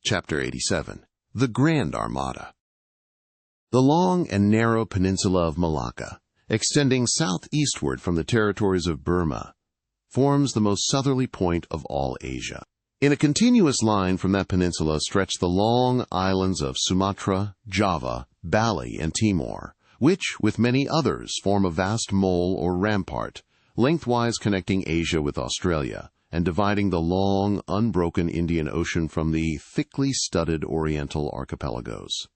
Chapter 87. The Grand Armada. The long and narrow peninsula of Malacca, extending southeastward from the territories of Burma, forms the most southerly point of all Asia. In a continuous line from that peninsula stretch the long islands of Sumatra, Java, Bali, and Timor, which, with many others, form a vast mole or rampart, lengthwise connecting Asia with Australia, and dividing the long, unbroken Indian Ocean from the thickly studded Oriental archipelagos.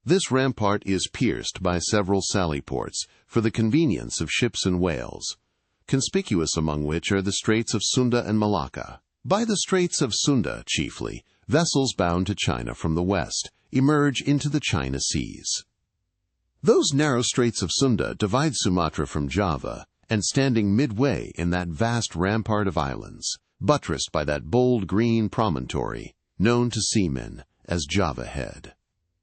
This rampart is pierced by several sally ports for the convenience of ships and whales, conspicuous among which are the Straits of Sunda and Malacca. By the Straits of Sunda, chiefly, vessels bound to China from the west emerge into the China Seas. Those narrow Straits of Sunda divide Sumatra from Java, and standing midway in that vast rampart of islands, buttressed by that bold green promontory, known to seamen as Java Head.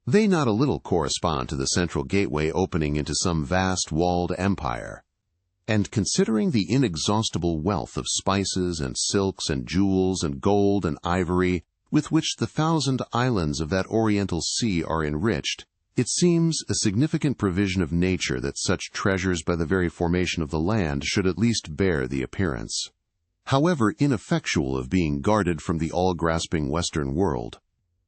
They not a little correspond to the central gateway opening into some vast walled empire. And considering the inexhaustible wealth of spices and silks and jewels and gold and ivory with which the 1,000 islands of that Oriental Sea are enriched, it seems a significant provision of nature that such treasures by the very formation of the land should at least bear the appearance, however ineffectual, of being guarded from the all-grasping Western world.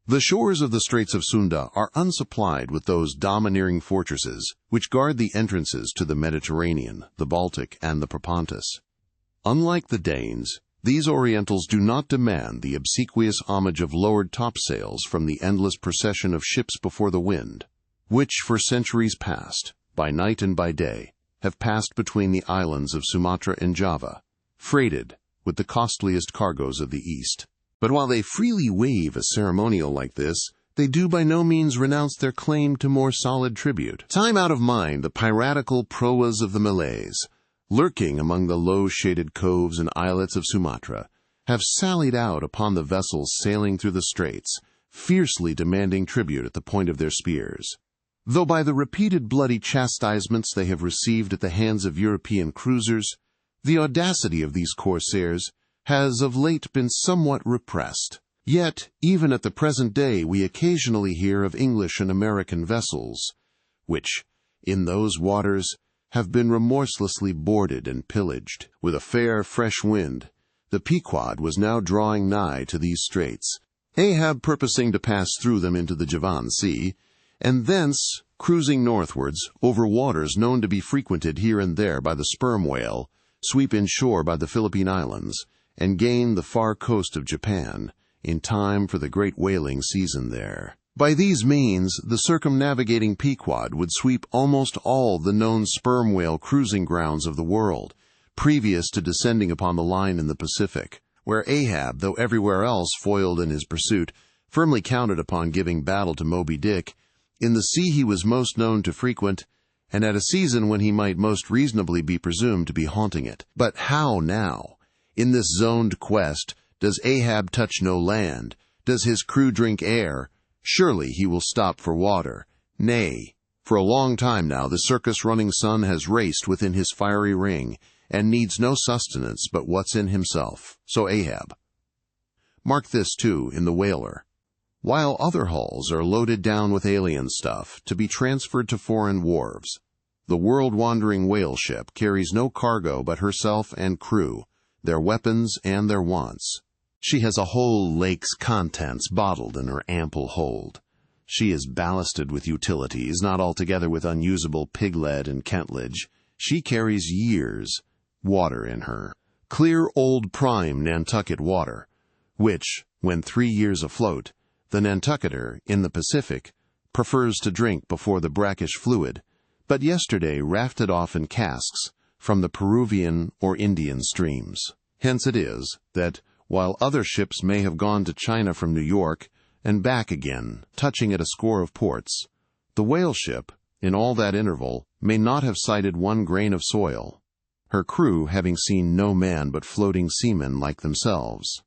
The shores of the Straits of Sunda are unsupplied with those domineering fortresses which guard the entrances to the Mediterranean, the Baltic, and the Propontis. Unlike the Danes, these Orientals do not demand the obsequious homage of lowered topsails from the endless procession of ships before the wind, which for centuries past, by night and by day, have passed between the islands of Sumatra and Java, freighted with the costliest cargoes of the East. But while they freely waive a ceremonial like this, they do by no means renounce their claim to more solid tribute. Time out of mind, the piratical proas of the Malays, lurking among the low-shaded coves and islets of Sumatra, have sallied out upon the vessels sailing through the straits, fiercely demanding tribute at the point of their spears. Though by the repeated bloody chastisements they have received at the hands of European cruisers, the audacity of these corsairs has of late been somewhat repressed. Yet, even at the present day, we occasionally hear of English and American vessels, which, in those waters, have been remorselessly boarded and pillaged. With a fair, fresh wind, the Pequod was now drawing nigh to these straits, Ahab purposing to pass through them into the Javan Sea, and thence, cruising northwards, over waters known to be frequented here and there by the sperm whale, sweep inshore by the Philippine Islands, and gain the far coast of Japan, in time for the great whaling season there. By these means, the circumnavigating Pequod would sweep almost all the known sperm whale cruising grounds of the world, previous to descending upon the line in the Pacific, where Ahab, though everywhere else foiled in his pursuit, firmly counted upon giving battle to Moby Dick. In the sea he was most known to frequent, and at a season when he might most reasonably be presumed to be haunting it. But how now? In this zoned quest, does Ahab touch no land? Does his crew drink air? Surely he will stop for water. Nay, for a long time now the circus-running sun has raced within his fiery ring, and needs no sustenance but what's in himself. So Ahab. Mark this, too, in the whaler. While other hulls are loaded down with alien stuff to be transferred to foreign wharves, the world-wandering whale ship carries no cargo but herself and crew, their weapons and their wants. She has a whole lake's contents bottled in her ample hold. She is ballasted with utilities, not altogether with unusable pig-lead and Kentledge. She carries years' water in her, clear old prime Nantucket water, which, when 3 years afloat, the Nantucketer, in the Pacific, prefers to drink before the brackish fluid, but yesterday rafted off in casks from the Peruvian or Indian streams. Hence it is that, while other ships may have gone to China from New York and back again, touching at a score of ports, the whale ship, in all that interval, may not have sighted one grain of soil, her crew having seen no man but floating seamen like themselves.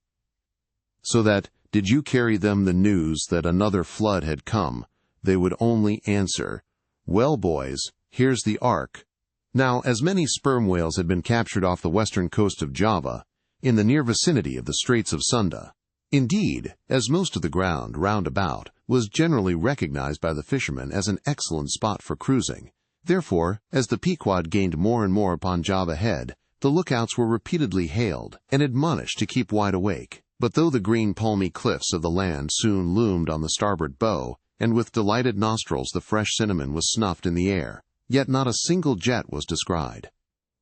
So that, did you carry them the news that another flood had come, they would only answer, "Well, boys, here's the ark." Now, as many sperm whales had been captured off the western coast of Java, in the near vicinity of the Straits of Sunda, Indeed, as most of the ground round about was generally recognized by the fishermen as an excellent spot for cruising. Therefore, as the Pequod gained more and more upon Java Head, the lookouts were repeatedly hailed and admonished to keep wide awake. But though the green palmy cliffs of the land soon loomed on the starboard bow, and with delighted nostrils the fresh cinnamon was snuffed in the air, yet not a single jet was descried.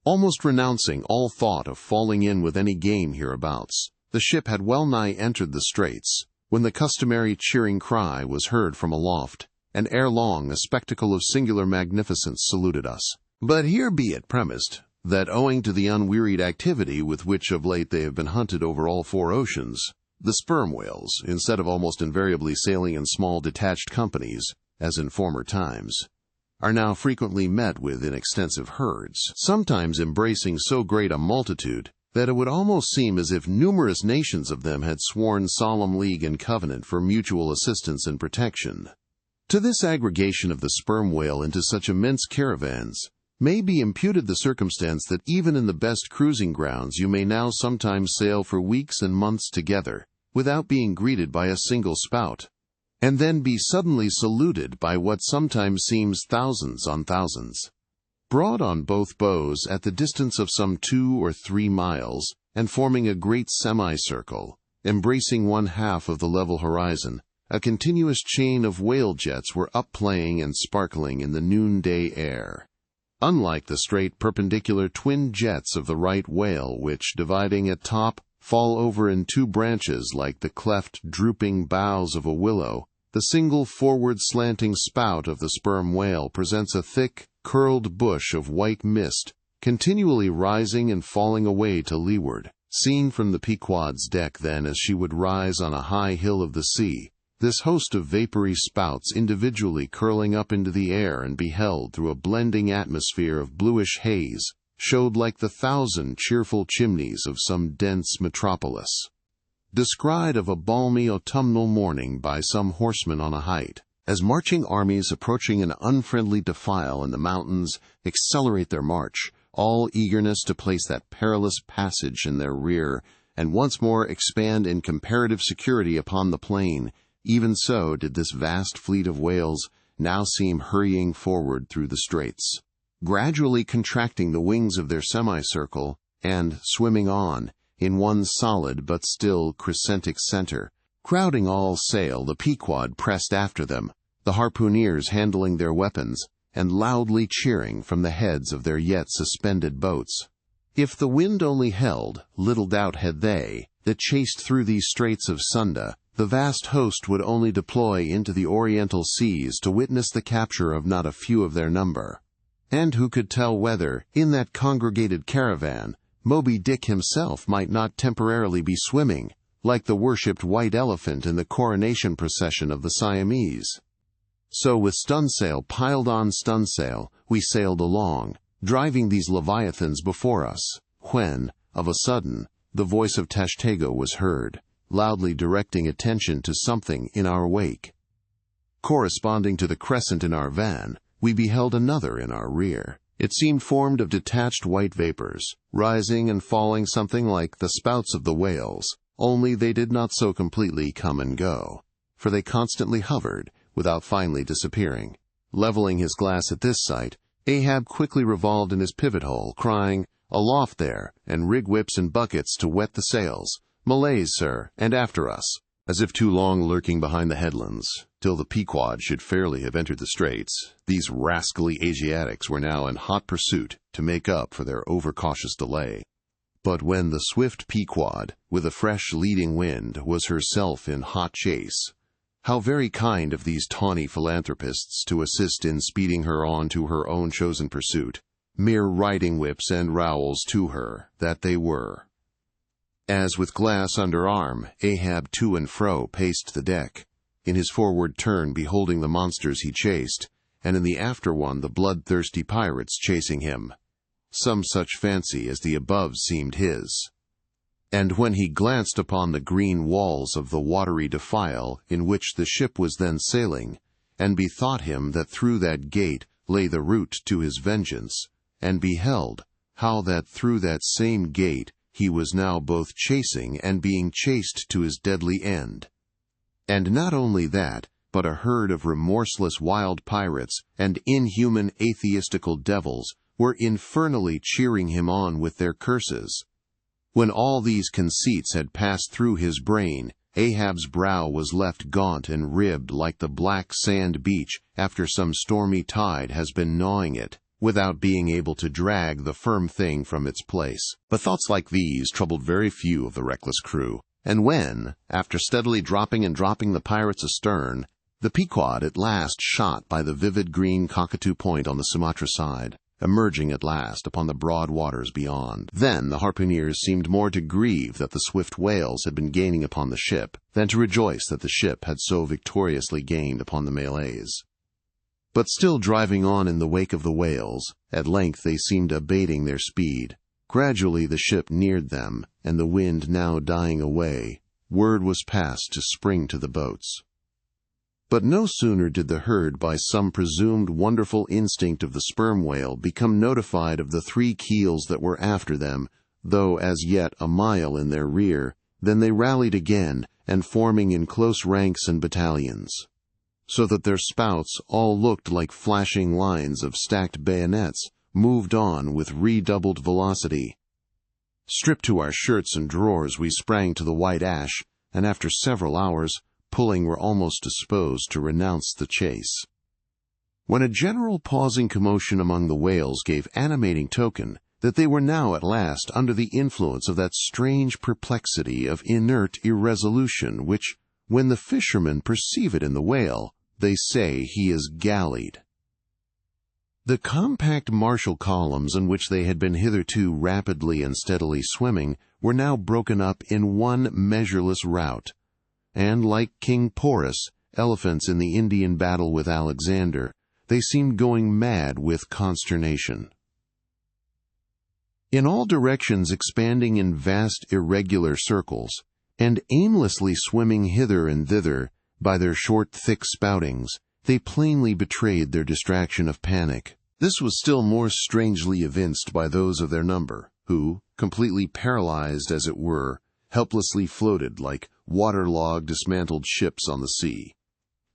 Almost renouncing all thought of falling in with any game hereabouts, the ship had well nigh entered the straits, when the customary cheering cry was heard from aloft, and ere long a spectacle of singular magnificence saluted us. But here be it premised that owing to the unwearied activity with which of late they have been hunted over all four oceans, the sperm whales, instead of almost invariably sailing in small detached companies, as in former times, are now frequently met with in extensive herds, sometimes embracing so great a multitude that it would almost seem as if numerous nations of them had sworn solemn league and covenant for mutual assistance and protection. To this aggregation of the sperm whale into such immense caravans may be imputed the circumstance that even in the best cruising grounds you may now sometimes sail for weeks and months together without being greeted by a single spout, and then be suddenly saluted by what sometimes seems thousands on thousands. Broad on both bows at the distance of some 2 or 3 miles, and forming a great semicircle, embracing one half of the level horizon, a continuous chain of whale jets were up-playing and sparkling in the noonday air. Unlike the straight perpendicular twin jets of the right whale which, dividing at top, fall over in 2 branches like the cleft drooping boughs of a willow, the single forward slanting spout of the sperm whale presents a thick, curled bush of white mist, continually rising and falling away to leeward. Seen from the Pequod's deck then as she would rise on a high hill of the sea, this host of vapory spouts individually curling up into the air and beheld through a blending atmosphere of bluish haze, showed like the 1,000 cheerful chimneys of some dense metropolis, descried of a balmy autumnal morning by some horseman on a height. As marching armies approaching an unfriendly defile in the mountains accelerate their march, all eagerness to place that perilous passage in their rear, and once more expand in comparative security upon the plain, even so did this vast fleet of whales now seem hurrying forward through the straits, gradually contracting the wings of their semicircle, and swimming on, in one solid but still crescentic center. Crowding all sail, the Pequod pressed after them, the harpooneers handling their weapons, and loudly cheering from the heads of their yet suspended boats. If the wind only held, little doubt had they, that chased through these straits of Sunda, the vast host would only deploy into the oriental seas to witness the capture of not a few of their number. And who could tell whether, in that congregated caravan, Moby Dick himself might not temporarily be swimming, like the worshipped white elephant in the coronation procession of the Siamese? So with stunsail piled on stunsail, we sailed along, driving these leviathans before us, when, of a sudden, the voice of Tashtego was heard, loudly directing attention to something in our wake. Corresponding to the crescent in our van, we beheld another in our rear. It seemed formed of detached white vapors, rising and falling something like the spouts of the whales, only they did not so completely come and go, for they constantly hovered, without finally disappearing. Leveling his glass at this sight, Ahab quickly revolved in his pivot-hole, crying, "Aloft there, and rig whips and buckets to wet the sails. Malays, sir, and after us." As if too long lurking behind the headlands, till the Pequod should fairly have entered the straits, these rascally Asiatics were now in hot pursuit to make up for their overcautious delay. But when the swift Pequod, with a fresh leading wind, was herself in hot chase, how very kind of these tawny philanthropists to assist in speeding her on to her own chosen pursuit, mere riding whips and rowels to her, that they were. As with glass under arm, Ahab to and fro paced the deck, in his forward turn beholding the monsters he chased, and in the after one the bloodthirsty pirates chasing him. Some such fancy as the above seemed his. And when he glanced upon the green walls of the watery defile in which the ship was then sailing, and bethought him that through that gate lay the route to his vengeance, and beheld how that through that same gate he was now both chasing and being chased to his deadly end. And not only that, but a herd of remorseless wild pirates and inhuman atheistical devils were infernally cheering him on with their curses. When all these conceits had passed through his brain, Ahab's brow was left gaunt and ribbed like the black sand beach after some stormy tide has been gnawing it, without being able to drag the firm thing from its place. But thoughts like these troubled very few of the reckless crew, and when, after steadily dropping the pirates astern, the Pequod at last shot by the vivid green Cockatoo Point on the Sumatra side, emerging at last upon the broad waters beyond, then the harpooneers seemed more to grieve that the swift whales had been gaining upon the ship, than to rejoice that the ship had so victoriously gained upon the Malays. But still driving on in the wake of the whales, at length they seemed abating their speed. Gradually the ship neared them, and the wind now dying away, word was passed to spring to the boats. But no sooner did the herd, by some presumed wonderful instinct of the sperm whale, become notified of the 3 keels that were after them, though as yet a mile in their rear, than they rallied again, and forming in close ranks and battalions, so that their spouts all looked like flashing lines of stacked bayonets, moved on with redoubled velocity. Stripped to our shirts and drawers, we sprang to the white ash, and after several hours, pulling, were almost disposed to renounce the chase, when a general pausing commotion among the whales gave animating token that they were now at last under the influence of that strange perplexity of inert irresolution which, when the fishermen perceive it in the whale, they say he is gallied. The compact martial columns in which they had been hitherto rapidly and steadily swimming were now broken up in one measureless rout, and, like King Porus, elephants in the Indian battle with Alexander, they seemed going mad with consternation. In all directions expanding in vast irregular circles, and aimlessly swimming hither and thither by their short thick spoutings, they plainly betrayed their distraction of panic. This was still more strangely evinced by those of their number, who, completely paralyzed as it were, helplessly floated like waterlogged, dismantled ships on the sea.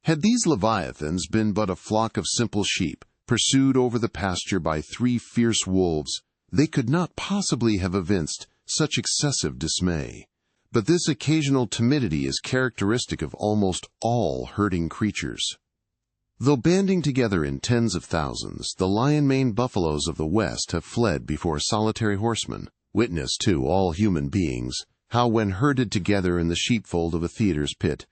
Had these leviathans been but a flock of simple sheep, pursued over the pasture by 3 fierce wolves, they could not possibly have evinced such excessive dismay. But this occasional timidity is characteristic of almost all herding creatures. Though banding together in tens of thousands, the lion-maned buffaloes of the West have fled before solitary horsemen. Witness, too, all human beings, how when herded together in the sheepfold of a theater's pit,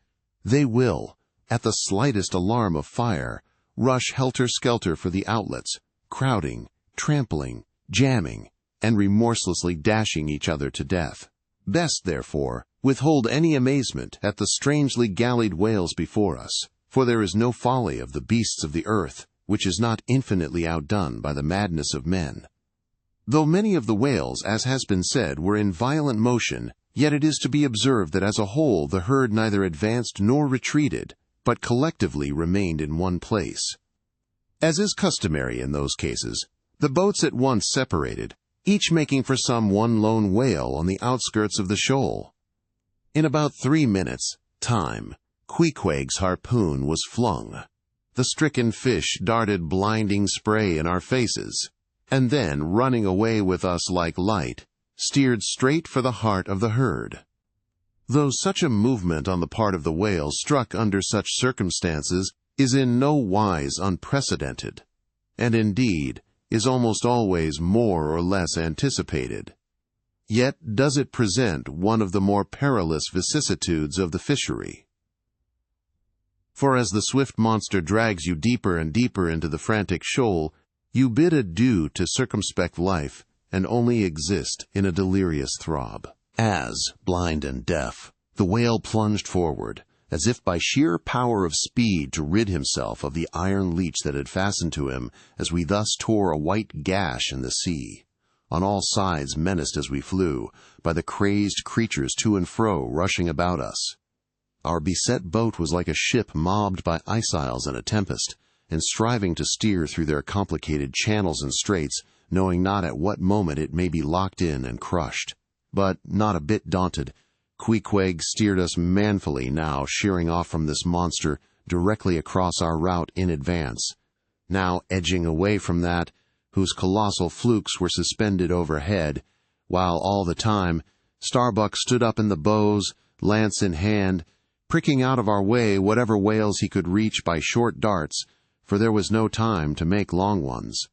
they will, at the slightest alarm of fire, rush helter-skelter for the outlets, crowding, trampling, jamming, and remorselessly dashing each other to death. Best, therefore, withhold any amazement at the strangely gallied whales before us, for there is no folly of the beasts of the earth which is not infinitely outdone by the madness of men. Though many of the whales, as has been said, were in violent motion, yet it is to be observed that as a whole the herd neither advanced nor retreated, but collectively remained in one place. As is customary in those cases, the boats at once separated, each making for some one lone whale on the outskirts of the shoal. In about 3 minutes' time, Queequeg's harpoon was flung. The stricken fish darted blinding spray in our faces, and then, running away with us like light, steered straight for the heart of the herd. Though such a movement on the part of the whale struck under such circumstances is in no wise unprecedented, and indeed is almost always more or less anticipated, yet does it present one of the more perilous vicissitudes of the fishery. For as the swift monster drags you deeper and deeper into the frantic shoal, you bid adieu to circumspect life, and only exist in a delirious throb. As, blind and deaf, the whale plunged forward, as if by sheer power of speed to rid himself of the iron leech that had fastened to him, as we thus tore a white gash in the sea, on all sides menaced as we flew, by the crazed creatures to and fro rushing about us. Our beset boat was like a ship mobbed by ice isles in a tempest, and striving to steer through their complicated channels and straits, knowing not at what moment it may be locked in and crushed. but not a bit daunted. Queequeg steered us manfully, now sheering off from this monster directly across our route in advance, now edging away from that whose colossal flukes were suspended overhead, while all the time Starbuck stood up in the bows, lance in hand, pricking out of our way whatever whales he could reach by short darts, for there was no time to make long ones.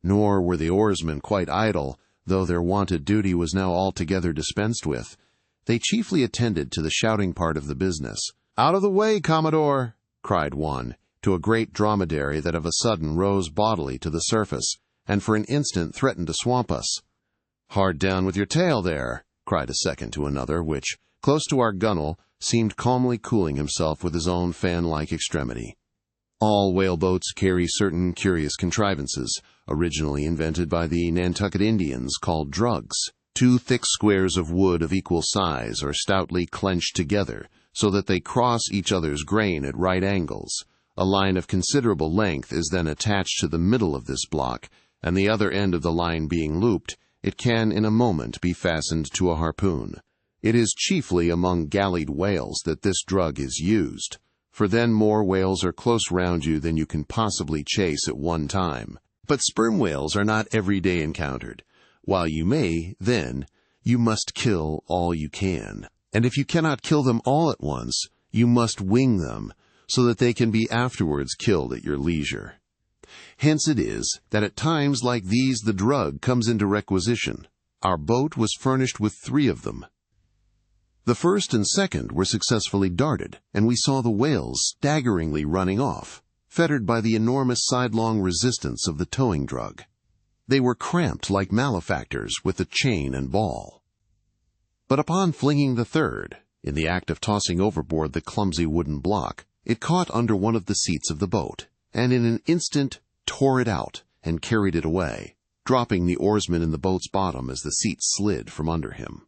Nor were the oarsmen quite idle, though their wonted duty was now altogether dispensed with. They chiefly attended to the shouting part of the business. "Out of the way, Commodore!" cried one, to a great dromedary that of a sudden rose bodily to the surface, and for an instant threatened to swamp us. "Hard down with your tail there!" cried a second to another, which, close to our gunwale, seemed calmly cooling himself with his own fan-like extremity. All whaleboats carry certain curious contrivances, originally invented by the Nantucket Indians, called drugs. Two thick squares of wood of equal size are stoutly clenched together, so that they cross each other's grain at right angles. A line of considerable length is then attached to the middle of this block, and the other end of the line being looped, it can in a moment be fastened to a harpoon. It is chiefly among gallied whales that this drug is used, for then more whales are close round you than you can possibly chase at one time. But sperm whales are not every day encountered. While you may, then, you must kill all you can. And if you cannot kill them all at once, you must wing them, so that they can be afterwards killed at your leisure. Hence it is that at times like these the drug comes into requisition. Our boat was furnished with 3 of them. The first and second were successfully darted, and we saw the whales staggeringly running off, fettered by the enormous sidelong resistance of the towing drug. They were cramped like malefactors with a chain and ball. But upon flinging the third, in the act of tossing overboard the clumsy wooden block, it caught under one of the seats of the boat, and in an instant tore it out and carried it away, dropping the oarsman in the boat's bottom as the seat slid from under him.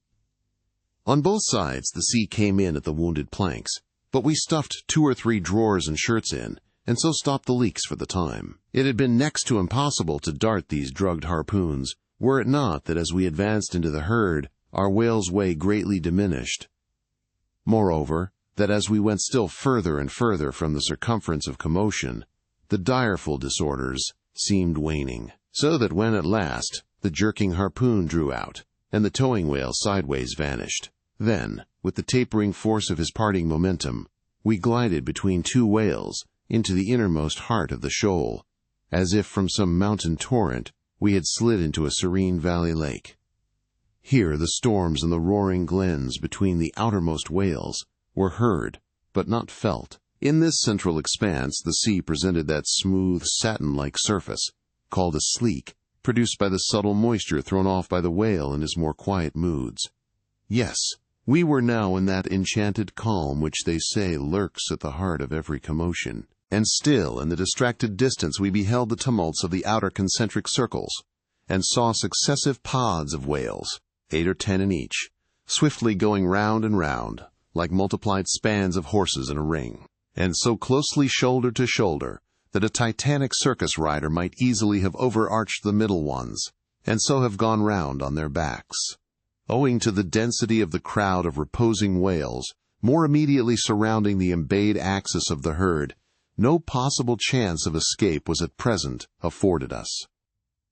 On both sides the sea came in at the wounded planks, but we stuffed 2 or 3 drawers and shirts in, and so stopped the leaks for the time. It had been next to impossible to dart these drugged harpoons, were it not that as we advanced into the herd, our whale's way greatly diminished. Moreover, that as we went still further and further from the circumference of commotion, the direful disorders seemed waning, so that when at last the jerking harpoon drew out, and the towing whale sideways vanished, then, with the tapering force of his parting momentum, we glided between 2 whales into the innermost heart of the shoal, as if from some mountain torrent we had slid into a serene valley lake. Here the storms and the roaring glens between the outermost whales were heard, but not felt. In this central expanse the sea presented that smooth, satin-like surface, called a sleek, produced by the subtle moisture thrown off by the whale in his more quiet moods. Yes, we were now in that enchanted calm which they say lurks at the heart of every commotion. And still in the distracted distance we beheld the tumults of the outer concentric circles, and saw successive pods of whales, 8 or 10 in each, swiftly going round and round, like multiplied spans of horses in a ring, and so closely shoulder to shoulder that a titanic circus rider might easily have overarched the middle ones, and so have gone round on their backs. Owing to the density of the crowd of reposing whales, more immediately surrounding the embayed axis of the herd, no possible chance of escape was at present afforded us.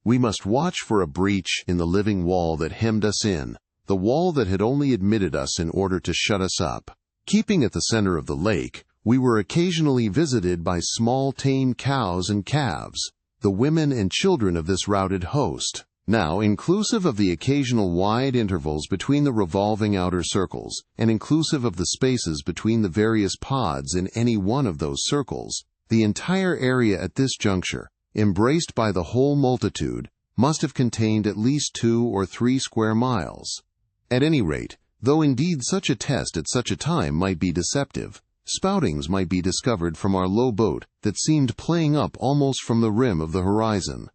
We must watch for a breach in the living wall that hemmed us in, the wall that had only admitted us in order to shut us up. Keeping at the center of the lake, we were occasionally visited by small tame cows and calves, the women and children of this routed host. Now, inclusive of the occasional wide intervals between the revolving outer circles, and inclusive of the spaces between the various pods in any one of those circles, the entire area at this juncture, embraced by the whole multitude, must have contained at least 2 or 3 square miles. At any rate, though indeed such a test at such a time might be deceptive, spoutings might be discovered from our low boat that seemed playing up almost from the rim of the horizon.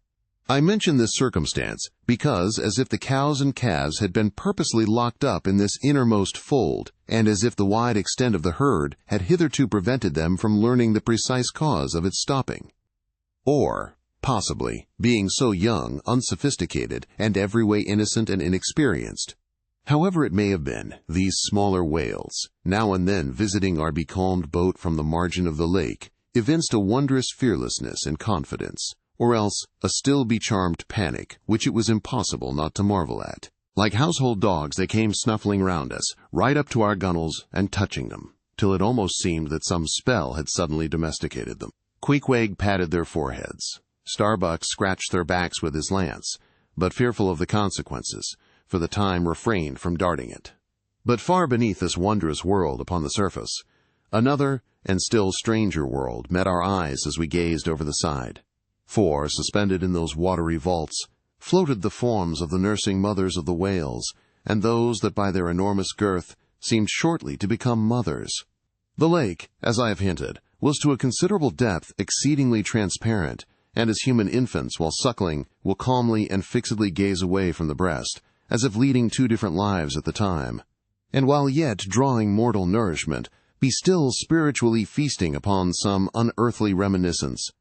I mention this circumstance because, as if the cows and calves had been purposely locked up in this innermost fold, and as if the wide extent of the herd had hitherto prevented them from learning the precise cause of its stopping. Or, possibly, being so young, unsophisticated, and every way innocent and inexperienced, However it may have been, these smaller whales, now and then visiting our becalmed boat from the margin of the lake, evinced a wondrous fearlessness and confidence, or else a still becharmed panic which it was impossible not to marvel at. Like household dogs, they came snuffling round us, right up to our gunwales and touching them, till it almost seemed that some spell had suddenly domesticated them. Queequeg patted their foreheads. Starbuck scratched their backs with his lance, but fearful of the consequences, for the time refrained from darting it. But far beneath this wondrous world upon the surface, another and still stranger world met our eyes as we gazed over the side. For, suspended in those watery vaults, floated the forms of the nursing mothers of the whales, and those that by their enormous girth seemed shortly to become mothers. The lake, as I have hinted, was to a considerable depth exceedingly transparent, and as human infants, while suckling, will calmly and fixedly gaze away from the breast, as if leading two different lives at the time, and while yet drawing mortal nourishment, be still spiritually feasting upon some unearthly reminiscence.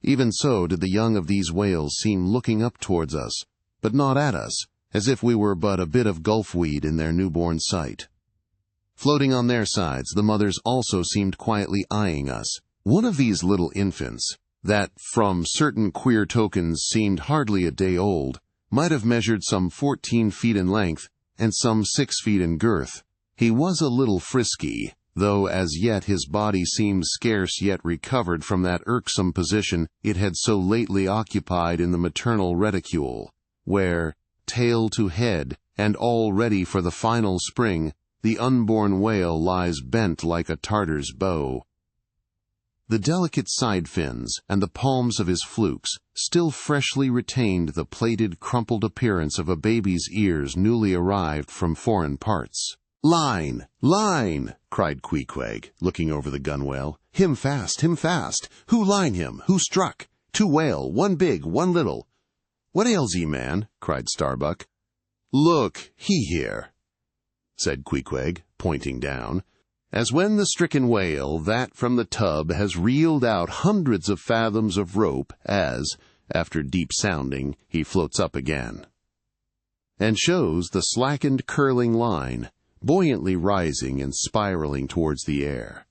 Even so did the young of these whales seem looking up towards us, but not at us, as if we were but a bit of gulfweed in their newborn sight. Floating on their sides, the mothers also seemed quietly eyeing us. One of these little infants, that from certain queer tokens seemed hardly a day old, might have measured some 14 feet in length and some 6 feet in girth. He was a little frisky, though as yet his body seemed scarce yet recovered from that irksome position it had so lately occupied in the maternal reticule, where, tail to head, and all ready for the final spring, the unborn whale lies bent like a Tartar's bow. The delicate side fins and the palms of his flukes still freshly retained the plated, crumpled appearance of a baby's ears newly arrived from foreign parts. "Line! Line!" cried Queequeg, looking over the gunwale. "Him fast! Him fast! Who line him? Who struck? 2 whale, 1 big, 1 little." "What ails ye, man?" cried Starbuck. "Look, he here," said Queequeg, pointing down, as when the stricken whale that from the tub has reeled out hundreds of fathoms of rope as, after deep sounding, he floats up again, and shows the slackened curling line, buoyantly rising and spiraling towards the air.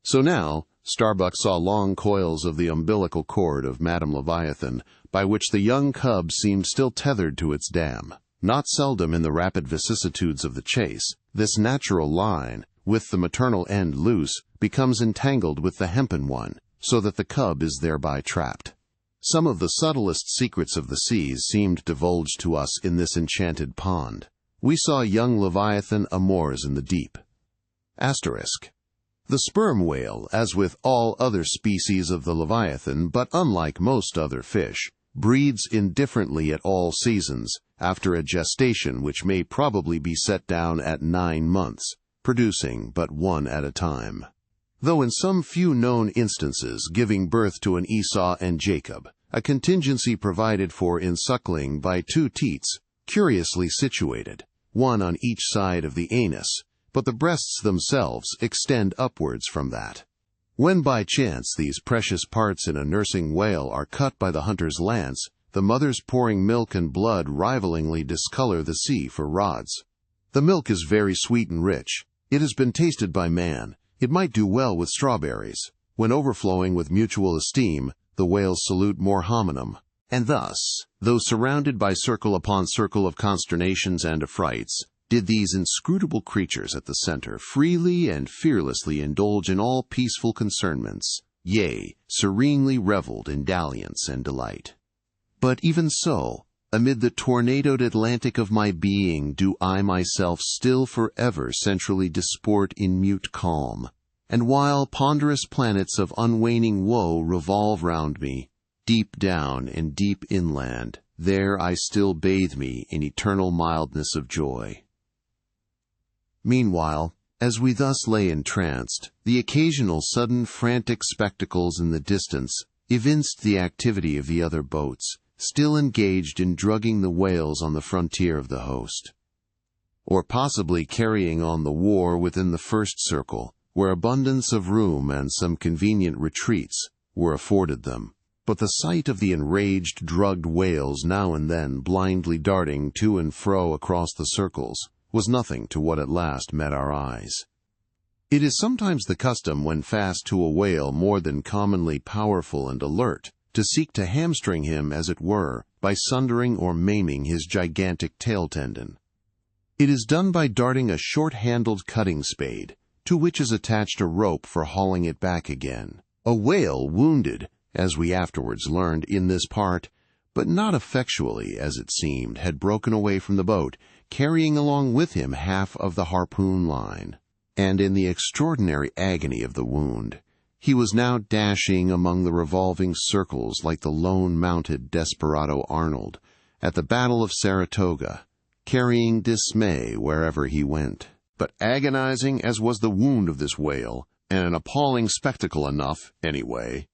So now Starbuck saw long coils of the umbilical cord of Madame Leviathan, by which the young cub seemed still tethered to its dam. Not seldom in the rapid vicissitudes of the chase, this natural line, with the maternal end loose, becomes entangled with the hempen one, so that the cub is thereby trapped. Some of the subtlest secrets of the seas seemed divulged to us in this enchanted pond. We saw young Leviathan amours in the deep. Asterisk. The sperm whale, as with all other species of the Leviathan, but unlike most other fish, breeds indifferently at all seasons, after a gestation which may probably be set down at 9 months, producing but one at a time, though in some few known instances giving birth to an Esau and Jacob, a contingency provided for in suckling by 2 teats, curiously situated, one on each side of the anus, but the breasts themselves extend upwards from that. When by chance these precious parts in a nursing whale are cut by the hunter's lance, the mothers pouring milk and blood rivalingly discolor the sea for rods. The milk is very sweet and rich. It has been tasted by man. It might do well with strawberries. When overflowing with mutual esteem, the whales salute more hominum. And thus, though surrounded by circle upon circle of consternations and affrights, did these inscrutable creatures at the center freely and fearlessly indulge in all peaceful concernments, yea, serenely reveled in dalliance and delight. But even so, amid the tornadoed Atlantic of my being do I myself still forever centrally disport in mute calm, and while ponderous planets of unwaning woe revolve round me, deep down and deep inland, there I still bathe me in eternal mildness of joy. Meanwhile, as we thus lay entranced, the occasional sudden frantic spectacles in the distance evinced the activity of the other boats, still engaged in drugging the whales on the frontier of the host, or possibly carrying on the war within the first circle, where abundance of room and some convenient retreats were afforded them. But the sight of the enraged, drugged whales now and then blindly darting to and fro across the circles was nothing to what at last met our eyes. It is sometimes the custom when fast to a whale more than commonly powerful and alert, to seek to hamstring him, as it were, by sundering or maiming his gigantic tail tendon. It is done by darting a short-handled cutting spade, to which is attached a rope for hauling it back again. A whale wounded, as we afterwards learned, in this part, but not effectually, as it seemed, had broken away from the boat, carrying along with him half of the harpoon line. And in the extraordinary agony of the wound, he was now dashing among the revolving circles like the lone-mounted desperado Arnold at the Battle of Saratoga, carrying dismay wherever he went. But agonizing as was the wound of this whale, and an appalling spectacle enough, anyway,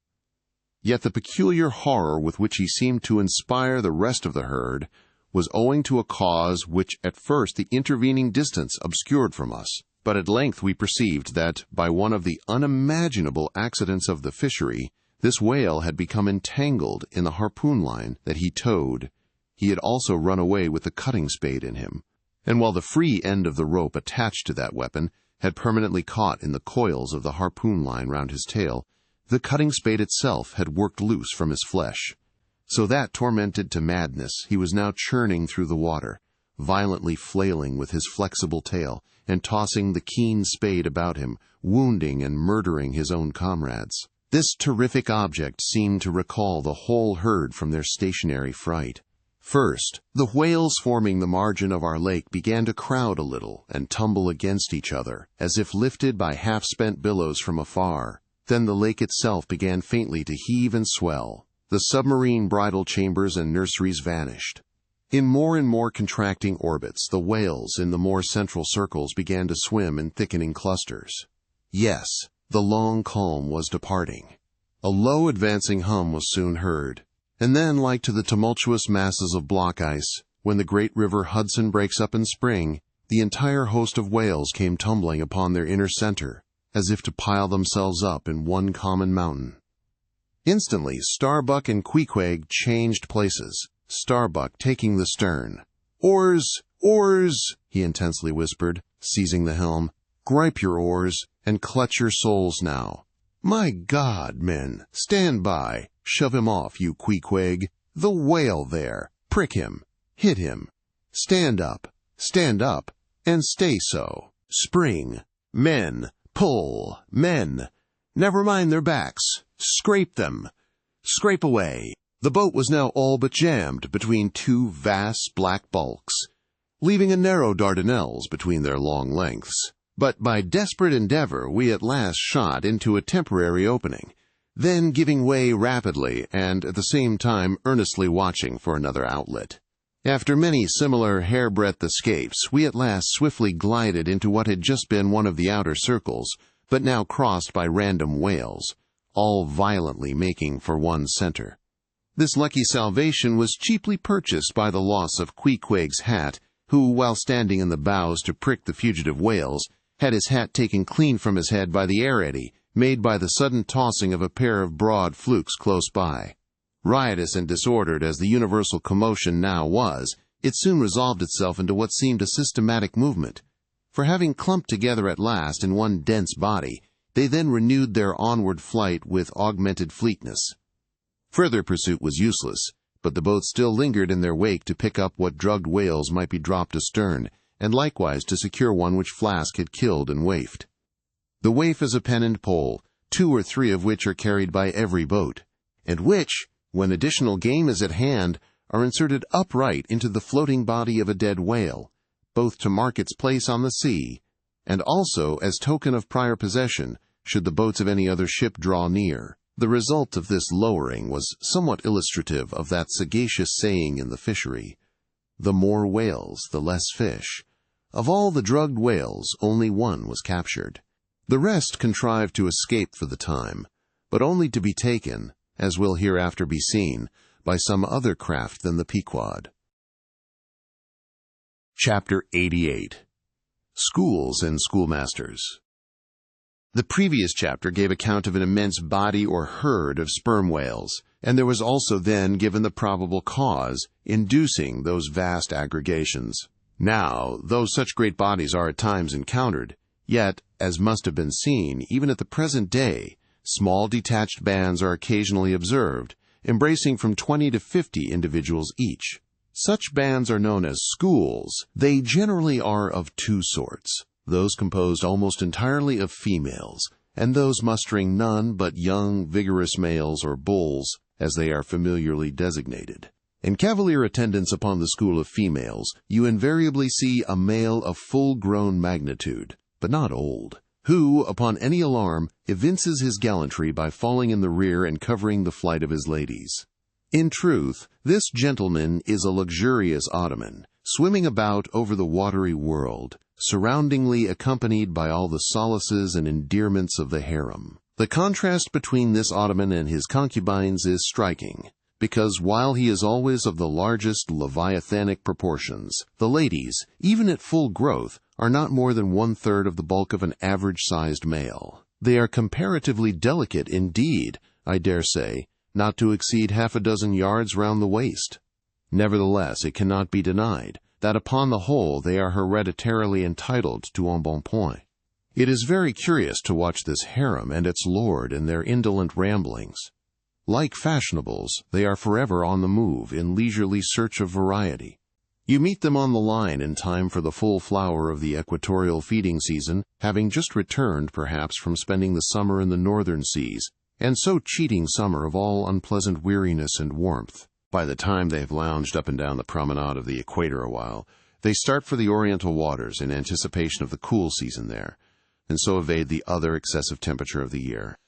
yet the peculiar horror with which he seemed to inspire the rest of the herd was owing to a cause which at first the intervening distance obscured from us. But at length we perceived that, by one of the unimaginable accidents of the fishery, this whale had become entangled in the harpoon line that he towed. He had also run away with the cutting spade in him, and while the free end of the rope attached to that weapon had permanently caught in the coils of the harpoon line round his tail, the cutting spade itself had worked loose from his flesh, so that, tormented to madness, he was now churning through the water, violently flailing with his flexible tail, and tossing the keen spade about him, wounding and murdering his own comrades. This terrific object seemed to recall the whole herd from their stationary fright. First, the whales forming the margin of our lake began to crowd a little and tumble against each other, as if lifted by half-spent billows from afar. Then the lake itself began faintly to heave and swell. The submarine bridal chambers and nurseries vanished. In more and more contracting orbits, the whales in the more central circles began to swim in thickening clusters. Yes, the long calm was departing. A low advancing hum was soon heard, and then, like to the tumultuous masses of block ice, when the great river Hudson breaks up in spring, the entire host of whales came tumbling upon their inner center, as if to pile themselves up in one common mountain. Instantly, Starbuck and Queequeg changed places, Starbuck taking the stern. "Oars! Oars!" he intensely whispered, seizing the helm. "Gripe your oars, and clutch your souls now. My God, men, stand by. Shove him off, you Queequeg. The whale there. Prick him. Hit him. Stand up, and stay so. Spring. Men, pull. Men. Never mind their backs. Scrape them. Scrape away." The boat was now all but jammed between two vast black bulks, leaving a narrow Dardanelles between their long lengths. But by desperate endeavor we at last shot into a temporary opening, then giving way rapidly and at the same time earnestly watching for another outlet. After many similar hair-breadth escapes, we at last swiftly glided into what had just been one of the outer circles, but now crossed by random whales, all violently making for one center. This lucky salvation was cheaply purchased by the loss of Queequeg's hat, who, while standing in the bows to prick the fugitive whales, had his hat taken clean from his head by the air eddy, made by the sudden tossing of a pair of broad flukes close by. Riotous and disordered as the universal commotion now was, it soon resolved itself into what seemed a systematic movement, for having clumped together at last in one dense body, they then renewed their onward flight with augmented fleetness. Further pursuit was useless, but the boat still lingered in their wake to pick up what drugged whales might be dropped astern, and likewise to secure one which Flask had killed and waifed. The waif is a pennant pole, 2 or 3 of which are carried by every boat, and which, when additional game is at hand, are inserted upright into the floating body of a dead whale, both to mark its place on the sea, and also as token of prior possession, should the boats of any other ship draw near. The result of this lowering was somewhat illustrative of that sagacious saying in the fishery, "The more whales, the less fish." Of all the drugged whales, only one was captured. The rest contrived to escape for the time, but only to be taken, as will hereafter be seen, by some other craft than the Pequod. Chapter 88. Schools and Schoolmasters. The previous chapter gave account of an immense body or herd of sperm whales, and there was also then given the probable cause inducing those vast aggregations. Now, though such great bodies are at times encountered, yet, as must have been seen, even at the present day, small detached bands are occasionally observed, embracing from 20 to 50 individuals each. Such bands are known as schools. They generally are of two sorts, those composed almost entirely of females, and those mustering none but young, vigorous males or bulls, as they are familiarly designated. In cavalier attendance upon the school of females, you invariably see a male of full-grown magnitude, but not old, who, upon any alarm, evinces his gallantry by falling in the rear and covering the flight of his ladies. In truth, this gentleman is a luxurious ottoman, swimming about over the watery world, surroundingly accompanied by all the solaces and endearments of the harem. The contrast between this ottoman and his concubines is striking, because while he is always of the largest leviathanic proportions, the ladies, even at full growth, are not more than 1/3 of the bulk of an average-sized male. They are comparatively delicate indeed, I dare say, not to exceed half a dozen yards round the waist. Nevertheless, it cannot be denied that upon the whole they are hereditarily entitled to embonpoint. It is very curious to watch this harem and its lord in their indolent ramblings. Like fashionables, they are forever on the move in leisurely search of variety. You meet them on the line in time for the full flower of the equatorial feeding season, having just returned perhaps from spending the summer in the northern seas, and so cheating summer of all unpleasant weariness and warmth. By the time they have lounged up and down the promenade of the equator a while, they start for the oriental waters in anticipation of the cool season there, and so evade the other excessive temperature of the year.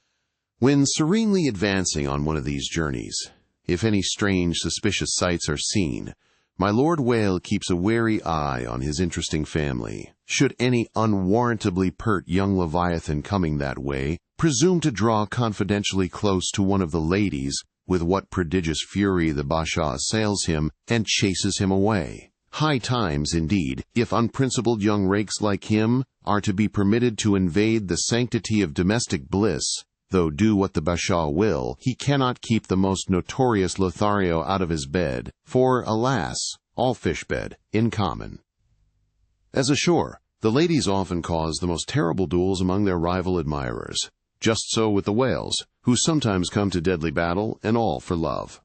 When serenely advancing on one of these journeys, if any strange, suspicious sights are seen, my Lord Whale keeps a wary eye on his interesting family. Should any unwarrantably pert young Leviathan coming that way presume to draw confidentially close to one of the ladies, with what prodigious fury the Bashaw assails him and chases him away. High times, indeed, if unprincipled young rakes like him are to be permitted to invade the sanctity of domestic bliss. Though do what the Bashaw will, he cannot keep the most notorious Lothario out of his bed, for, alas, all fish bed, in common. As ashore, the ladies often cause the most terrible duels among their rival admirers. Just so with the whales, who sometimes come to deadly battle, and all for love.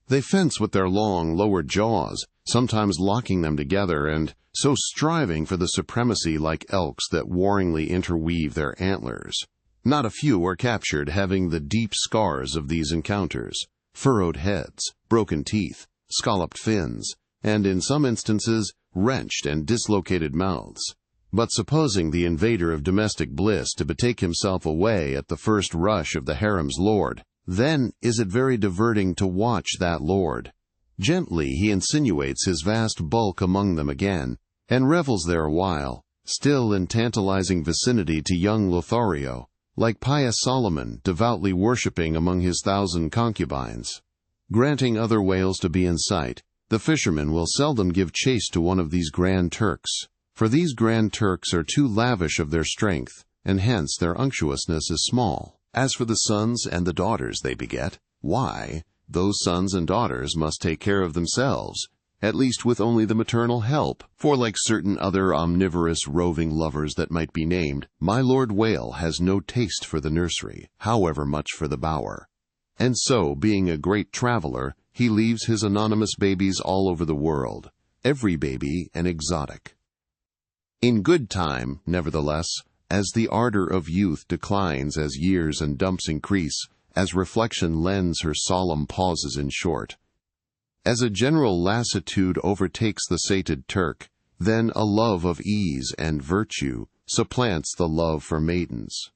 They fence with their long, lowered jaws, sometimes locking them together, and so striving for the supremacy like elks that warringly interweave their antlers. Not a few are captured, having the deep scars of these encounters, furrowed heads, broken teeth, scalloped fins, and in some instances, wrenched and dislocated mouths. But supposing the invader of domestic bliss to betake himself away at the first rush of the harem's lord, then is it very diverting to watch that lord. Gently he insinuates his vast bulk among them again, and revels there a while, still in tantalizing vicinity to young Lothario, like pious Solomon devoutly worshipping among his 1,000 concubines. Granting other whales to be in sight, the fishermen will seldom give chase to one of these Grand Turks, for these Grand Turks are too lavish of their strength, and hence their unctuousness is small. As for the sons and the daughters they beget, why, those sons and daughters must take care of themselves, at least with only the maternal help, for like certain other omnivorous roving lovers that might be named, my Lord Whale has no taste for the nursery, however much for the bower. And so, being a great traveler, he leaves his anonymous babies all over the world, every baby an exotic. In good time, nevertheless, as the ardor of youth declines as years and dumps increase, as reflection lends her solemn pauses in short, as a general lassitude overtakes the sated Turk, then a love of ease and virtue supplants the love for maidens.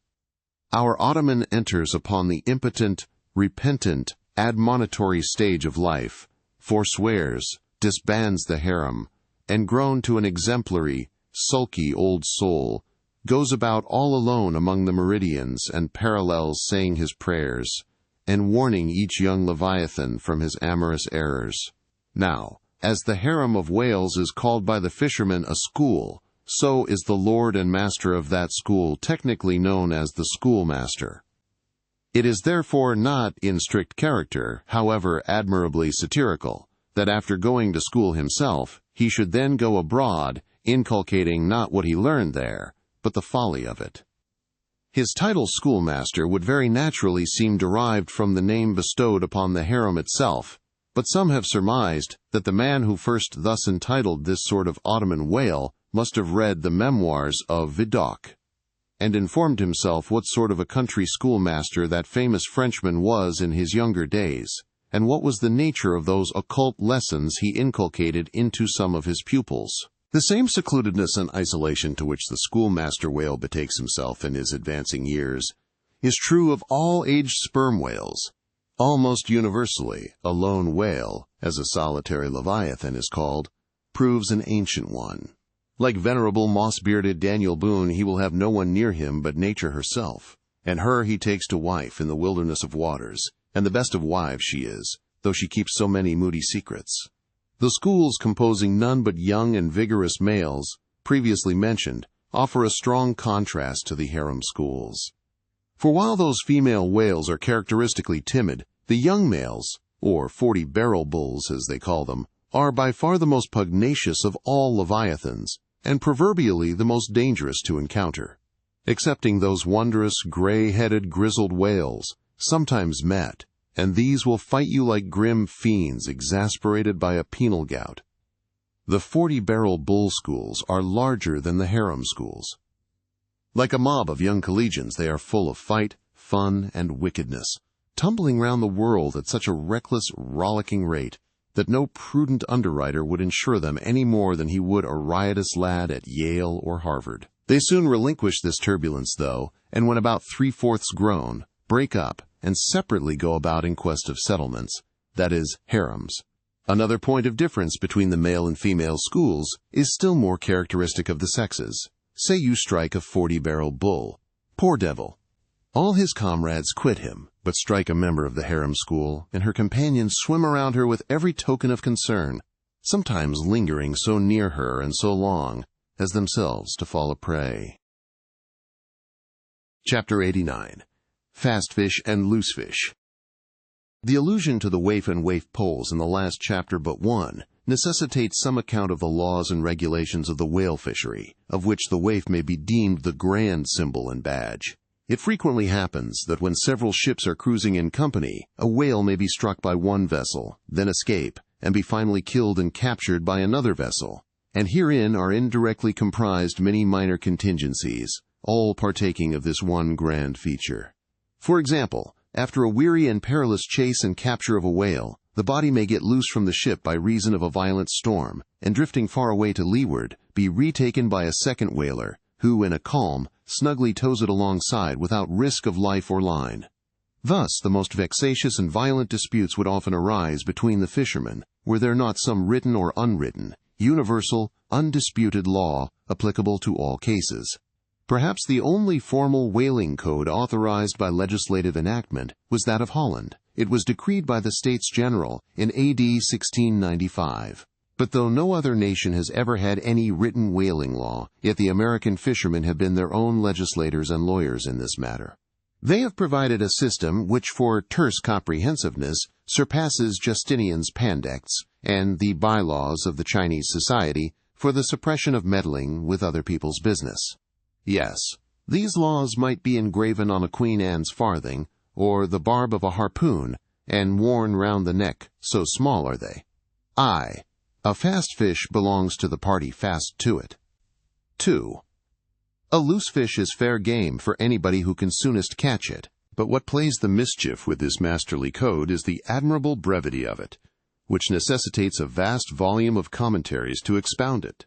Our Ottoman enters upon the impotent, repentant, admonitory stage of life, forswears, disbands the harem, and grown to an exemplary, sulky old soul, goes about all alone among the meridians and parallels saying his prayers, and warning each young Leviathan from his amorous errors. Now, as the harem of whales is called by the fishermen a school, so is the lord and master of that school technically known as the schoolmaster. It is therefore not in strict character, however admirably satirical, that after going to school himself, he should then go abroad, inculcating not what he learned there, but the folly of it. His title schoolmaster would very naturally seem derived from the name bestowed upon the harem itself, but some have surmised that the man who first thus entitled this sort of Ottoman whale must have read the memoirs of Vidocq, and informed himself what sort of a country schoolmaster that famous Frenchman was in his younger days, and what was the nature of those occult lessons he inculcated into some of his pupils. The same secludedness and isolation to which the schoolmaster whale betakes himself in his advancing years is true of all aged sperm whales. Almost universally, a lone whale, as a solitary leviathan is called, proves an ancient one. Like venerable moss-bearded Daniel Boone, he will have no one near him but nature herself, and her he takes to wife in the wilderness of waters, and the best of wives she is, though she keeps so many moody secrets. The schools composing none but young and vigorous males, previously mentioned, offer a strong contrast to the harem schools. For while those female whales are characteristically timid, the young males, or 40-barrel bulls as they call them, are by far the most pugnacious of all leviathans, and proverbially the most dangerous to encounter. Excepting those wondrous gray-headed grizzled whales, sometimes met, and these will fight you like grim fiends exasperated by a penal gout. The 40-barrel bull schools are larger than the harem schools. Like a mob of young collegians, they are full of fight, fun, and wickedness, tumbling round the world at such a reckless, rollicking rate that no prudent underwriter would insure them any more than he would a riotous lad at Yale or Harvard. They soon relinquish this turbulence, though, and when about 3/4 grown, break up, and separately go about in quest of settlements, that is, harems. Another point of difference between the male and female schools is still more characteristic of the sexes. Say you strike a 40-barrel bull. Poor devil! All his comrades quit him, but strike a member of the harem school, and her companions swim around her with every token of concern, sometimes lingering so near her and so long as themselves to fall a prey. Chapter 89. Fast Fish and Loose Fish. The allusion to the waif and waif poles in the last chapter but one necessitates some account of the laws and regulations of the whale fishery, of which the waif may be deemed the grand symbol and badge. It frequently happens that when several ships are cruising in company, a whale may be struck by one vessel, then escape, and be finally killed and captured by another vessel. And herein are indirectly comprised many minor contingencies, all partaking of this one grand feature. For example, after a weary and perilous chase and capture of a whale, the body may get loose from the ship by reason of a violent storm, and drifting far away to leeward, be retaken by a second whaler, who, in a calm, snugly tows it alongside without risk of life or line. Thus, the most vexatious and violent disputes would often arise between the fishermen, were there not some written or unwritten, universal, undisputed law applicable to all cases. Perhaps the only formal whaling code authorized by legislative enactment was that of Holland. It was decreed by the States General in A.D. 1695. But though no other nation has ever had any written whaling law, yet the American fishermen have been their own legislators and lawyers in this matter. They have provided a system which for terse comprehensiveness surpasses Justinian's Pandects and the bylaws of the Chinese society for the suppression of meddling with other people's business. Yes, these laws might be engraven on a Queen Anne's farthing, or the barb of a harpoon, and worn round the neck, so small are they. Aye, a fast fish belongs to the party fast to it. 2. A loose fish is fair game for anybody who can soonest catch it, but what plays the mischief with this masterly code is the admirable brevity of it, which necessitates a vast volume of commentaries to expound it.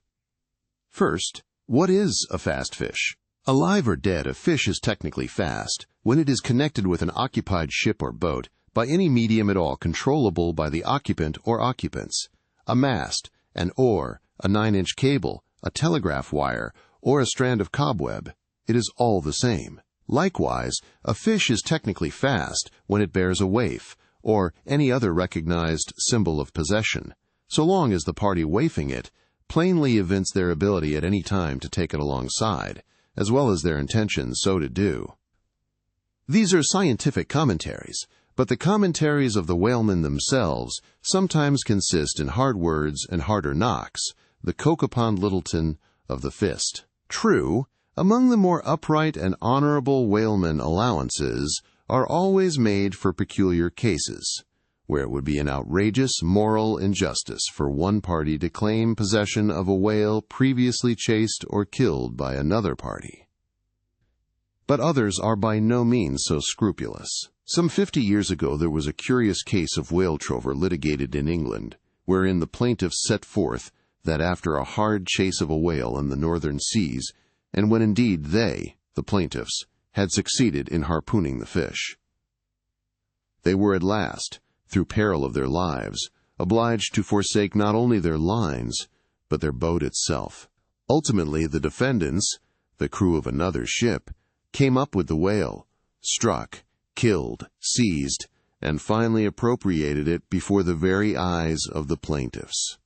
First, what is a fast fish? Alive or dead, a fish is technically fast when it is connected with an occupied ship or boat by any medium at all controllable by the occupant or occupants. A mast, an oar, a 9-inch cable, a telegraph wire, or a strand of cobweb. It is all the same. Likewise, a fish is technically fast when it bears a waif, or any other recognized symbol of possession, so long as the party waifing it plainly evince their ability at any time to take it alongside, as well as their intention so to do. These are scientific commentaries, but the commentaries of the whalemen themselves sometimes consist in hard words and harder knocks, the Cocopond Littleton of the fist. True, among the more upright and honorable whalemen allowances are always made for peculiar cases, where it would be an outrageous moral injustice for one party to claim possession of a whale previously chased or killed by another party. But others are by no means so scrupulous. Some 50 years ago there was a curious case of whale trover litigated in England, wherein the plaintiffs set forth that after a hard chase of a whale in the northern seas, and when indeed they, the plaintiffs, had succeeded in harpooning the fish, they were at last, through peril of their lives, obliged to forsake not only their lines, but their boat itself. Ultimately, the defendants, the crew of another ship, came up with the whale, struck, killed, seized, and finally appropriated it before the very eyes of the plaintiffs.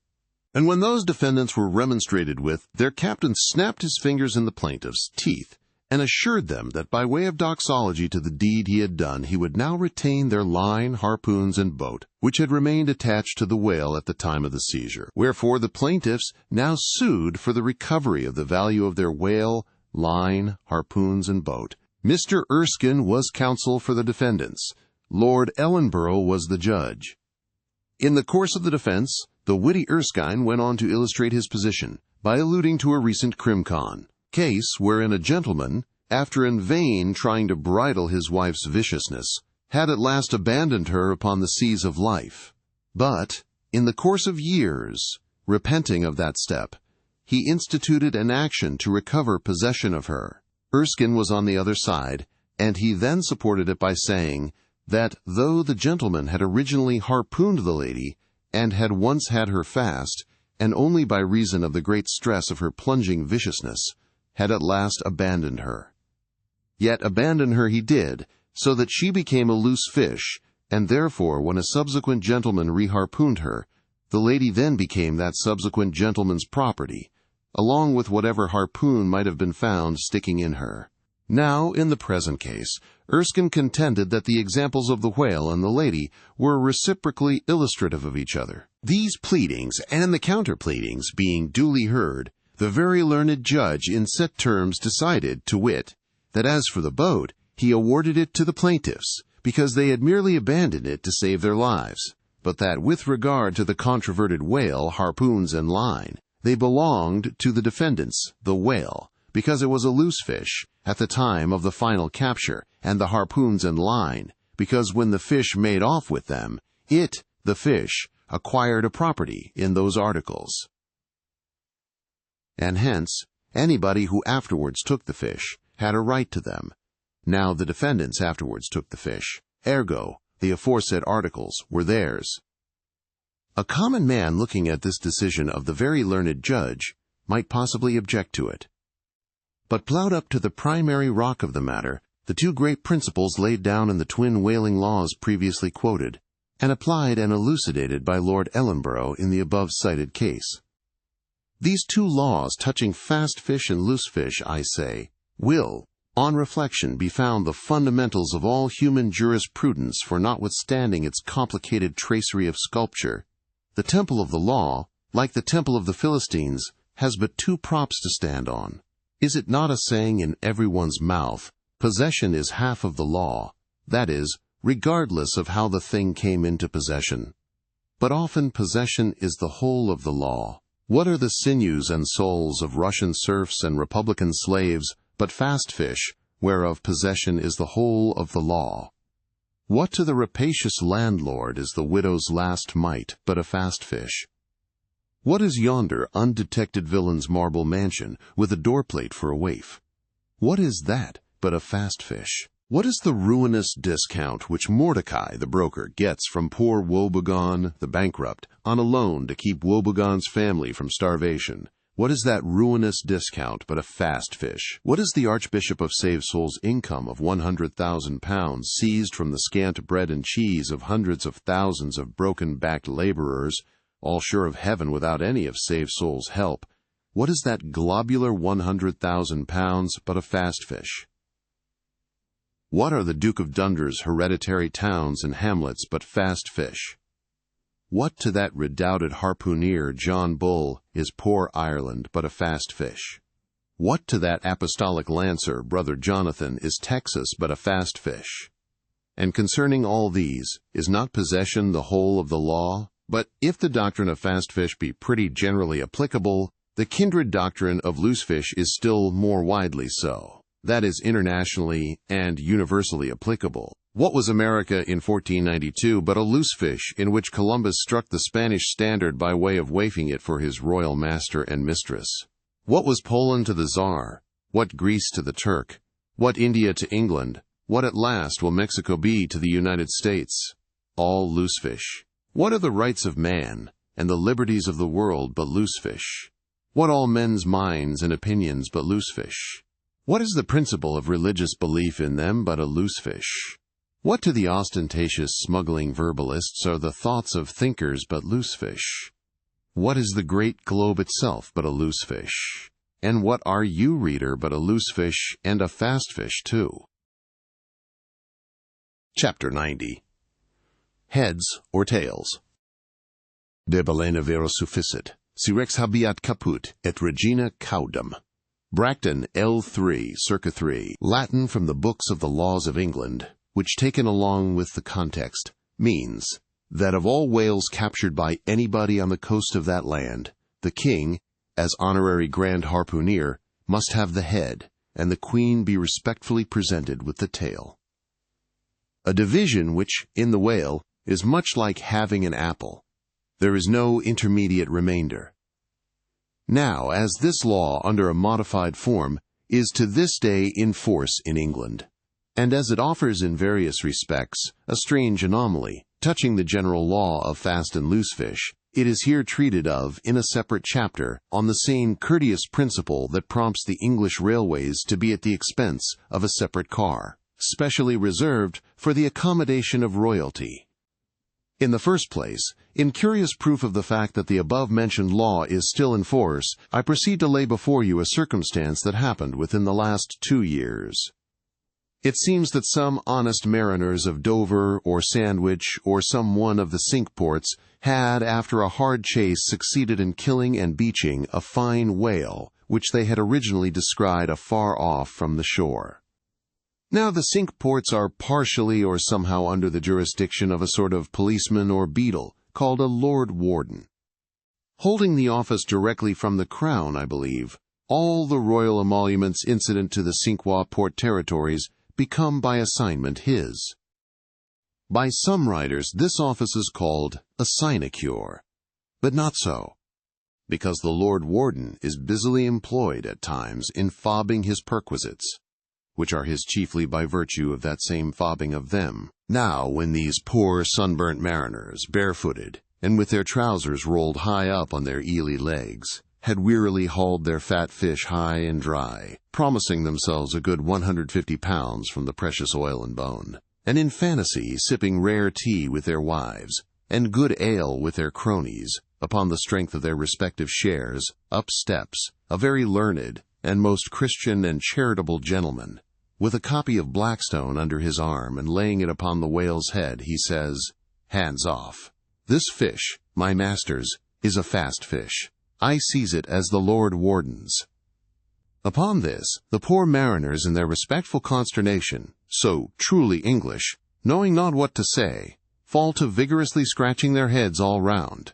And when those defendants were remonstrated with, their captain snapped his fingers in the plaintiffs' teeth and assured them that by way of doxology to the deed he had done, he would now retain their line, harpoons, and boat, which had remained attached to the whale at the time of the seizure. Wherefore the plaintiffs now sued for the recovery of the value of their whale, line, harpoons, and boat. Mr. Erskine was counsel for the defendants. Lord Ellenborough was the judge. In the course of the defense, the witty Erskine went on to illustrate his position by alluding to a recent crim-con case wherein a gentleman, after in vain trying to bridle his wife's viciousness, had at last abandoned her upon the seas of life. But, in the course of years, repenting of that step, he instituted an action to recover possession of her. Erskine was on the other side, and he then supported it by saying that though the gentleman had originally harpooned the lady, and had once had her fast, and only by reason of the great stress of her plunging viciousness, had at last abandoned her. Yet abandon her he did, so that she became a loose fish, and therefore when a subsequent gentleman reharpooned her, the lady then became that subsequent gentleman's property, along with whatever harpoon might have been found sticking in her. Now, in the present case, Erskine contended that the examples of the whale and the lady were reciprocally illustrative of each other. These pleadings and the counter-pleadings being duly heard, the very learned judge in set terms decided, to wit, that as for the boat, he awarded it to the plaintiffs, because they had merely abandoned it to save their lives, but that with regard to the controverted whale, harpoons, and line, they belonged to the defendants, the whale, because it was a loose fish at the time of the final capture, and the harpoons and line, because when the fish made off with them, it, the fish, acquired a property in those articles. And hence, anybody who afterwards took the fish had a right to them. Now the defendants afterwards took the fish. Ergo, the aforesaid articles were theirs. A common man looking at this decision of the very learned judge might possibly object to it. But plowed up to the primary rock of the matter, the two great principles laid down in the twin whaling laws previously quoted, and applied and elucidated by Lord Ellenborough in the above-cited case. These two laws touching fast fish and loose fish, I say, will, on reflection, be found the fundamentals of all human jurisprudence, for notwithstanding its complicated tracery of sculpture, the temple of the law, like the temple of the Philistines, has but two props to stand on. Is it not a saying in everyone's mouth, possession is half of the law, that is, regardless of how the thing came into possession? But often possession is the whole of the law. What are the sinews and souls of Russian serfs and Republican slaves but fast fish, whereof possession is the whole of the law? What to the rapacious landlord is the widow's last mite but a fast fish? What is yonder undetected villain's marble mansion with a doorplate for a waif? What is that but a fast fish? What is the ruinous discount which Mordecai, the broker, gets from poor Woebegone, the bankrupt, on a loan to keep Woebegone's family from starvation? What is that ruinous discount but a fast fish? What is the Archbishop of Save Souls' income of £100,000 seized from the scant bread and cheese of hundreds of thousands of broken-backed laborers, all sure of heaven without any of Save Souls' help? What is that globular £100,000 but a fast fish? What are the Duke of Dunder's hereditary towns and hamlets but fast fish? What to that redoubted harpooner John Bull is poor Ireland but a fast fish? What to that apostolic lancer Brother Jonathan is Texas but a fast fish? And concerning all these, is not possession the whole of the law? But if the doctrine of fast fish be pretty generally applicable, the kindred doctrine of loose fish is still more widely so. That is internationally and universally applicable. What was America in 1492 but a loose fish in which Columbus struck the Spanish standard by way of wafting it for his royal master and mistress? What was Poland to the Tsar? What Greece to the Turk? What India to England? What at last will Mexico be to the United States? All loose fish. What are the rights of man and the liberties of the world but loose fish? What all men's minds and opinions but loose fish? What is the principle of religious belief in them but a loose fish? What to the ostentatious smuggling verbalists are the thoughts of thinkers but loose fish? What is the great globe itself but a loose fish? And what are you, reader, but a loose fish and a fast fish too? Chapter 90. Heads or tails. De balena vero sufficit, si rex habeat caput, et regina caudam. Bracton, L3, circa 3, Latin from the books of the laws of England, which taken along with the context, means that of all whales captured by anybody on the coast of that land, the king, as honorary grand harpooner, must have the head, and the queen be respectfully presented with the tail. A division which, in the whale, is much like having an apple. There is no intermediate remainder. Now, as this law, under a modified form, is to this day in force in England, and as it offers in various respects a strange anomaly touching the general law of fast and loose fish, it is here treated of in a separate chapter on the same courteous principle that prompts the English railways to be at the expense of a separate car, specially reserved for the accommodation of royalty. In the first place, in curious proof of the fact that the above-mentioned law is still in force, I proceed to lay before you a circumstance that happened within the last 2 years. It seems that some honest mariners of Dover or Sandwich or some one of the Cinque Ports had, after a hard chase, succeeded in killing and beaching a fine whale, which they had originally descried afar off from the shore. Now the Cinque Ports are partially or somehow under the jurisdiction of a sort of policeman or beadle, called a Lord Warden. Holding the office directly from the Crown, I believe, all the royal emoluments incident to the Cinque Port territories become by assignment his. By some writers this office is called a sinecure, but not so, because the Lord Warden is busily employed at times in fobbing his perquisites, which are his chiefly by virtue of that same fobbing of them. Now, when these poor sunburnt mariners, barefooted, and with their trousers rolled high up on their eely legs, had wearily hauled their fat fish high and dry, promising themselves a good 150 pounds from the precious oil and bone, and in fantasy sipping rare tea with their wives, and good ale with their cronies, upon the strength of their respective shares, up steps a very learned and most Christian and charitable gentleman, with a copy of Blackstone under his arm, and laying it upon the whale's head, he says, "Hands off. This fish, my masters, is a fast fish. I seize it as the Lord Warden's." Upon this, the poor mariners in their respectful consternation, so truly English, knowing not what to say, fall to vigorously scratching their heads all round,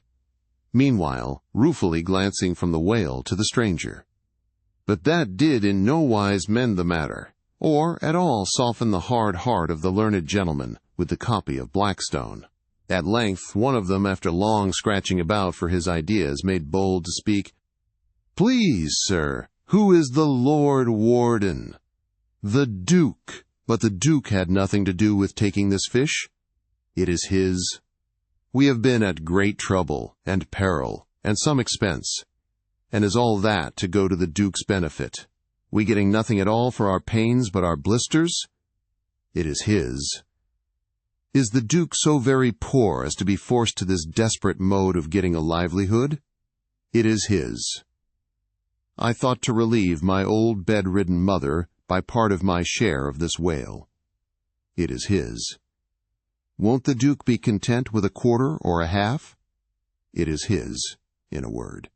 meanwhile ruefully glancing from the whale to the stranger. But that did in no wise mend the matter, or at all soften the hard heart of the learned gentleman with the copy of Blackstone. At length one of them, after long scratching about for his ideas, made bold to speak. "Please, sir, who is the Lord Warden?" "The Duke." "But the Duke had nothing to do with taking this fish?" "It is his. We have been at great trouble and peril and some expense, and is all that to go to the Duke's benefit, we getting nothing at all for our pains but our blisters? It is his. Is the Duke so very poor as to be forced to this desperate mode of getting a livelihood? It is his. I thought to relieve my old bedridden mother by part of my share of this whale. It is his. Won't the Duke be content with a quarter or a half? It is his, in a word.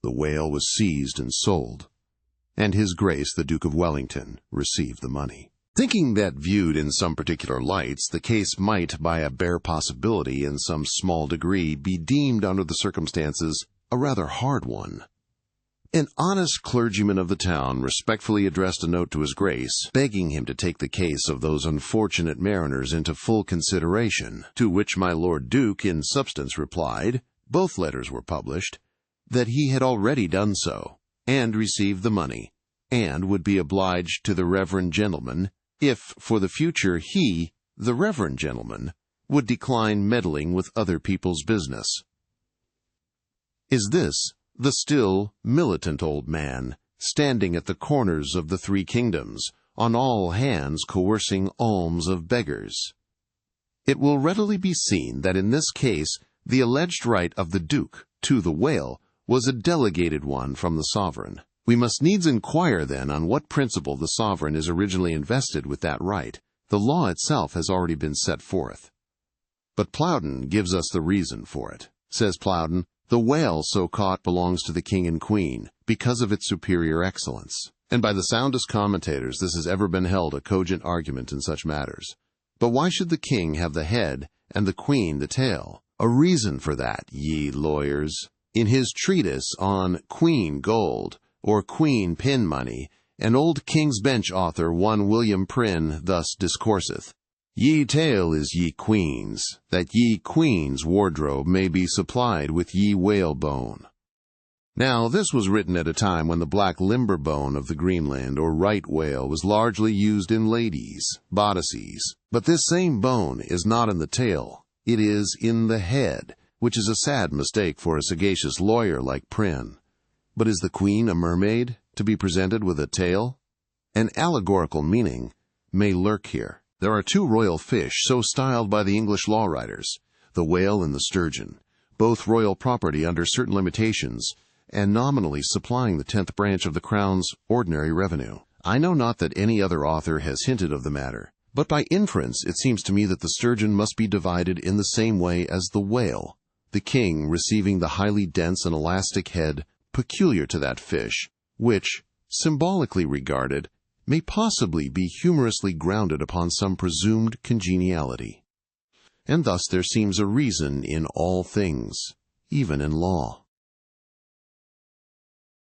The whale was seized and sold, and His Grace the Duke of Wellington received the money. Thinking that viewed in some particular lights, the case might, by a bare possibility in some small degree, be deemed under the circumstances a rather hard one. An honest clergyman of the town respectfully addressed a note to His Grace, begging him to take the case of those unfortunate mariners into full consideration, to which my Lord Duke in substance replied, both letters were published, that he had already done so, and received the money, and would be obliged to the reverend gentleman, if for the future he, the reverend gentleman, would decline meddling with other people's business. Is this the still militant old man, standing at the corners of the three kingdoms, on all hands coercing alms of beggars? It will readily be seen that in this case the alleged right of the Duke to the whale was a delegated one from the sovereign. We must needs inquire, then, on what principle the sovereign is originally invested with that right. The law itself has already been set forth. But Plowden gives us the reason for it. Says Plowden, "The whale so caught belongs to the king and queen, because of its superior excellence." And by the soundest commentators this has ever been held a cogent argument in such matters. But why should the king have the head, and the queen the tail? A reason for that, ye lawyers. In his treatise on Queen Gold, or Queen Pin Money, an old King's Bench author, one William Prynne, thus discourseth: "Ye tail is ye queen's, that ye queen's wardrobe may be supplied with ye whalebone." Now, this was written at a time when the black limber bone of the Greenland or right whale was largely used in ladies' bodices. But this same bone is not in the tail, it is in the head, which is a sad mistake for a sagacious lawyer like Prynne. But is the queen a mermaid, to be presented with a tail? An allegorical meaning may lurk here. There are two royal fish, so styled by the English law writers, the whale and the sturgeon, both royal property under certain limitations, and nominally supplying the 10th branch of the Crown's ordinary revenue. I know not that any other author has hinted of the matter, but by inference it seems to me that the sturgeon must be divided in the same way as the whale, the king receiving the highly dense and elastic head peculiar to that fish, which, symbolically regarded, may possibly be humorously grounded upon some presumed congeniality. And thus there seems a reason in all things, even in law.